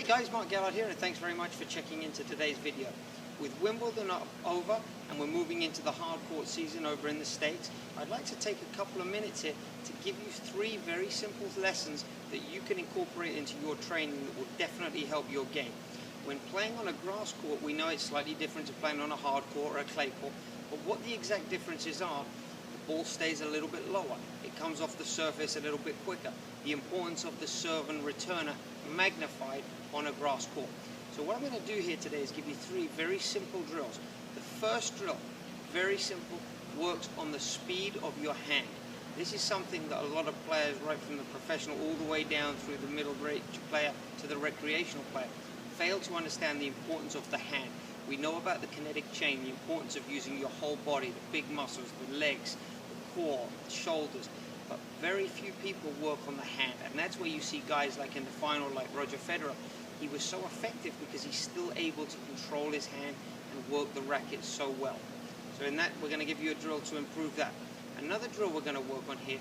guys, Mark Gallard here, and thanks very much for checking into today's video. With Wimbledon over and we're moving into the hard court season over in the States, I'd like to take a couple of minutes here to give you 3 very simple lessons that you can incorporate into your training that will definitely help your game. When playing on a grass court, we know it's slightly different to playing on a hard court or a clay court, but what the exact differences are: the ball stays a little bit lower, it comes off the surface a little bit quicker, the importance of the serve and returner magnified on a grass court. So what I'm going to do here today is give you 3 very simple drills. The first drill, very simple, works on the speed of your hand. This is something that a lot of players, right from the professional all the way down through the middle range player to the recreational player, fail to understand the importance of the hand. We know about the kinetic chain, the importance of using your whole body, the big muscles, the legs, the core, the shoulders, but very few people work on the hand, and that's where you see guys like in the final, like Roger Federer. He was so effective because he's still able to control his hand and work the racket so well. So in that, we're going to give you a drill to improve that. Another drill we're going to work on here,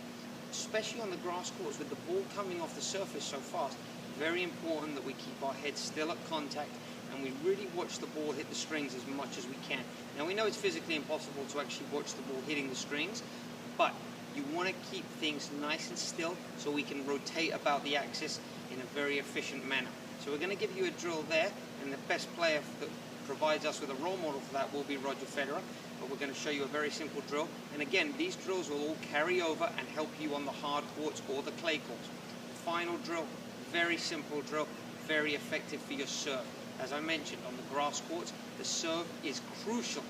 especially on the grass courts with the ball coming off the surface so fast, very important that we keep our head still at contact and we really watch the ball hit the strings as much as we can. Now we know it's physically impossible to actually watch the ball hitting the strings, but you want to keep things nice and still so we can rotate about the axis in a very efficient manner. So we're going to give you a drill there, and the best player that provides us with a role model for that will be Roger Federer, but we're going to show you a very simple drill. And again, these drills will all carry over and help you on the hard courts or the clay courts. The final drill, very simple drill, very effective for your serve. As I mentioned, on the grass courts, the serve is crucial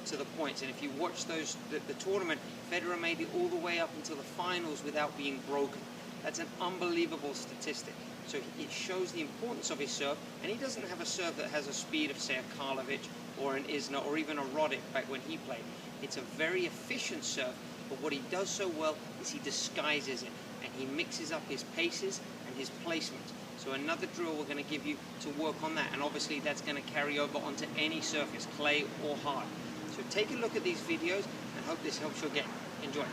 to the points, and if you watch those the tournament, Federer made it all the way up until the finals without being broken. That's an unbelievable statistic. So it shows the importance of his serve, and he doesn't have a serve that has a speed of, say, a Karlovic or an Isner or even a Roddick back when he played. It's a very efficient serve, but what he does so well is he disguises it, and he mixes up his paces and his placement. So another drill we're going to give you to work on that, and obviously that's going to carry over onto any surface, clay or hard. So take a look at these videos and hope this helps your game. Enjoy.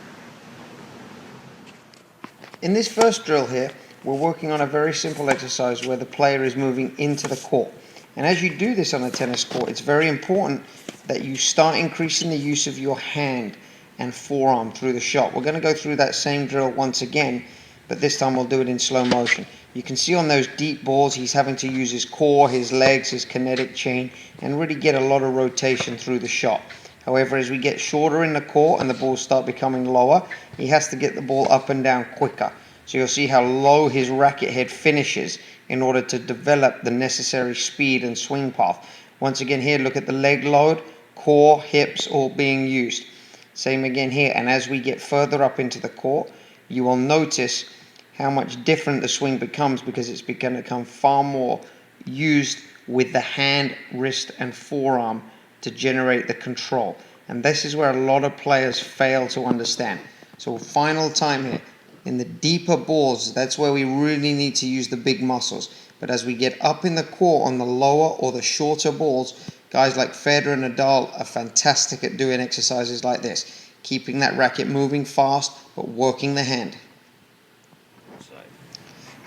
In this first drill here, we're working on a very simple exercise where the player is moving into the court. And as you do this on a tennis court, it's very important that you start increasing the use of your hand and forearm through the shot. We're going to go through that same drill once again, but this time we'll do it in slow motion. You can see on those deep balls he's having to use his core, his legs, his kinetic chain, and really get a lot of rotation through the shot. However, as we get shorter in the court and the balls start becoming lower, he has to get the ball up and down quicker. So you'll see how low his racket head finishes in order to develop the necessary speed and swing path. Once again here, look at the leg load, core, hips all being used. Same again here, and as we get further up into the court, you will notice how much different the swing becomes because it's going to become far more used with the hand, wrist and forearm to generate the control. And this is where a lot of players fail to understand. So final time here. In the deeper balls, that's where we really need to use the big muscles. But as we get up in the court on the lower or the shorter balls, guys like Federer and Nadal are fantastic at doing exercises like this. Keeping that racket moving fast, but working the hand.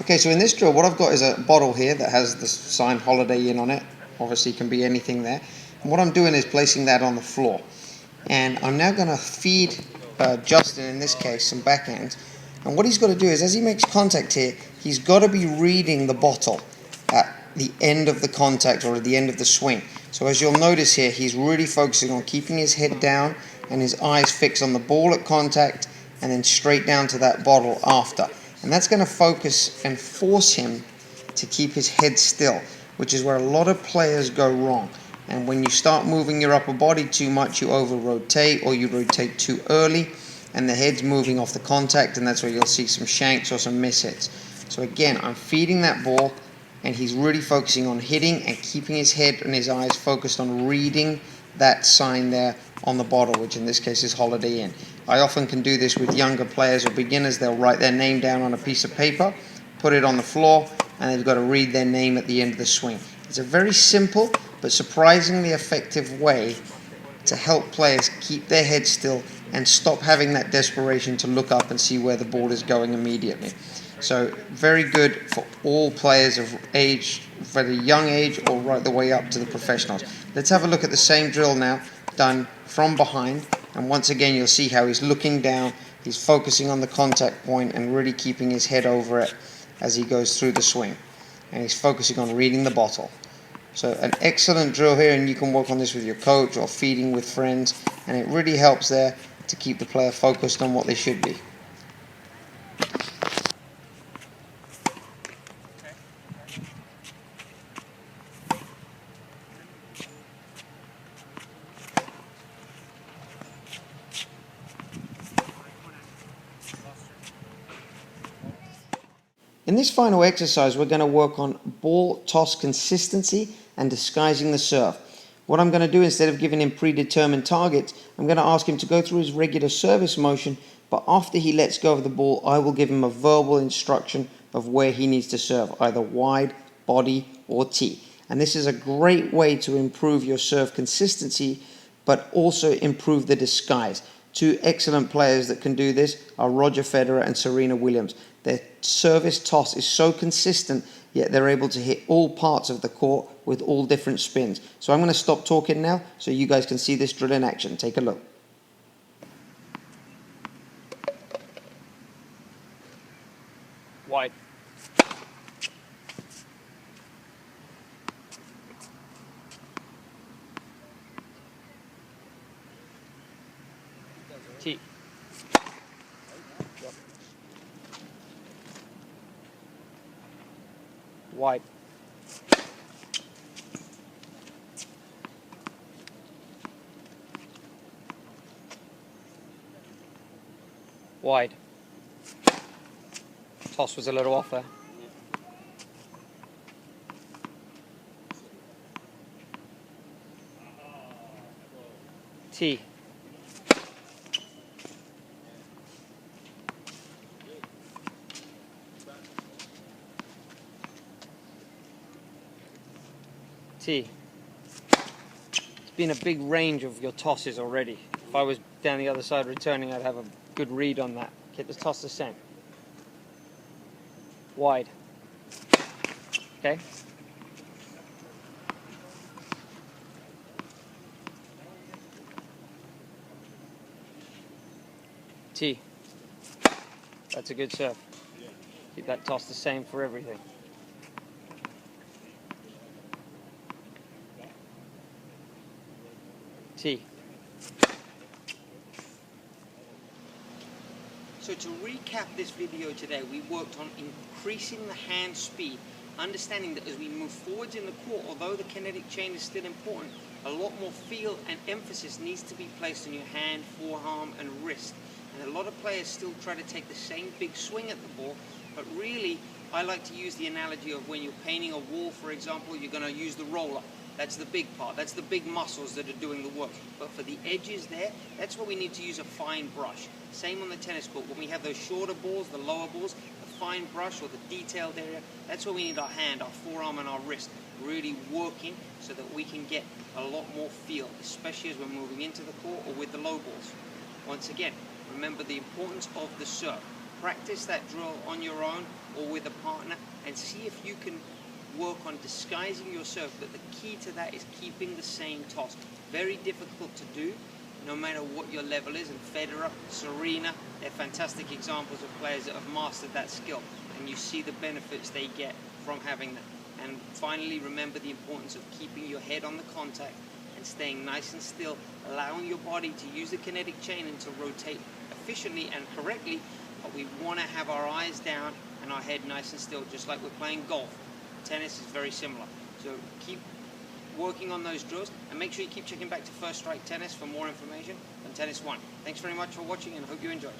Okay, so in this drill, what I've got is a bottle here that has the sign Holiday Inn on it. Obviously, it can be anything there. And what I'm doing is placing that on the floor. And I'm now going to feed Justin, in this case, some backhands. And what he's got to do is, as he makes contact here, he's got to be reading the bottle at the end of the contact or at the end of the swing. So as you'll notice here, he's really focusing on keeping his head down and his eyes fixed on the ball at contact and then straight down to that bottle after. And that's going to focus and force him to keep his head still, which is where a lot of players go wrong. And when you start moving your upper body too much, you over-rotate or you rotate too early, and the head's moving off the contact, and that's where you'll see some shanks or some mishits. So again, I'm feeding that ball, and he's really focusing on hitting and keeping his head and his eyes focused on reading that sign there on the bottle, which in this case is Holiday Inn. I often can do this with younger players or beginners. They'll write their name down on a piece of paper, put it on the floor, and they've got to read their name at the end of the swing. It's a very simple but surprisingly effective way to help players keep their head still and stop having that desperation to look up and see where the ball is going immediately. So very good for all players of age, whether young age or right the way up to the professionals. Let's have a look at the same drill now, done from behind. And once again, you'll see how he's looking down, he's focusing on the contact point and really keeping his head over it as he goes through the swing. And he's focusing on reading the bottle. So an excellent drill here, and you can work on this with your coach or feeding with friends, and it really helps there to keep the player focused on what they should be. In this final exercise, we're going to work on ball toss consistency and disguising the serve. What I'm going to do, instead of giving him predetermined targets, I'm going to ask him to go through his regular service motion, but after he lets go of the ball, I will give him a verbal instruction of where he needs to serve, either wide, body, or tee. And this is a great way to improve your serve consistency, but also improve the disguise. Two excellent players that can do this are Roger Federer and Serena Williams. Their service toss is so consistent, yet they're able to hit all parts of the court with all different spins. So I'm going to stop talking now so you guys can see this drill in action. Take a look. Wide. Tee. Wide. Wide. Toss was a little off there. Tee. Tee. It's been a big range of your tosses already. If I was down the other side returning, I'd have a good read on that. Get the toss the same. Wide. Okay. Tee. That's a good serve. Keep that toss the same for everything. Tee. So to recap this video today, we worked on increasing the hand speed, understanding that as we move forwards in the court, although the kinetic chain is still important, a lot more feel and emphasis needs to be placed on your hand, forearm and wrist. And a lot of players still try to take the same big swing at the ball, but really I like to use the analogy of when you're painting a wall, for example, you're going to use the roller. That's the big part, that's the big muscles that are doing the work. But for the edges there, that's where we need to use a fine brush. Same on the tennis court, when we have those shorter balls, the lower balls, the fine brush or the detailed area, that's where we need our hand, our forearm and our wrist really working so that we can get a lot more feel, especially as we're moving into the court or with the low balls. Once again, remember the importance of the serve. Practice that drill on your own or with a partner and see if you can work on disguising your serve, but the key to that is keeping the same toss. Very difficult to do, no matter what your level is, and Federer, Serena, they're fantastic examples of players that have mastered that skill, and you see the benefits they get from having that. And finally, remember the importance of keeping your head on the contact and staying nice and still, allowing your body to use the kinetic chain and to rotate efficiently and correctly, but we want to have our eyes down and our head nice and still, just like we're playing golf. Tennis is very similar. So keep working on those drills and make sure you keep checking back to First Strike Tennis for more information on Tennis One. Thanks very much for watching and hope you enjoyed.